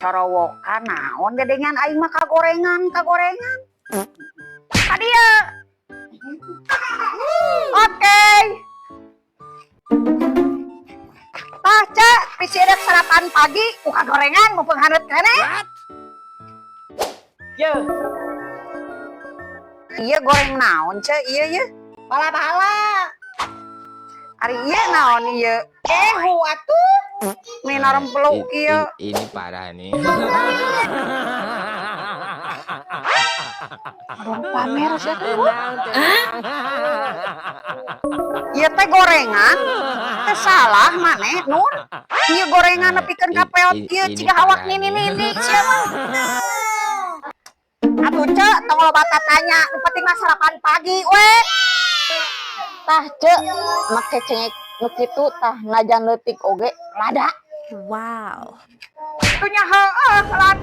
corowokan naon gedengan aing mah kagorengan. Adia. Oke. Tah cek pisidek sarapan pagi buka gorengan mau penghanut kene. Ye, Iya goreng naon cek iya. bala-bala. Ari iya naon iya. Ehu atuh. Minarem peluk ieu. Ini parah nih. Dong pamer sia teh. Ieu teh gorengan. Teh salah maneh Nun. Ieu gorengan nepikeun ka peot ieu Ini ciga awak parah nini sia mah. Atuh cek tong loba tanya, nu penting mah sarapan pagi we. Tah cek make cengek nu kitu tah najan leutik oge lada. Wow. Itunya heueuh lada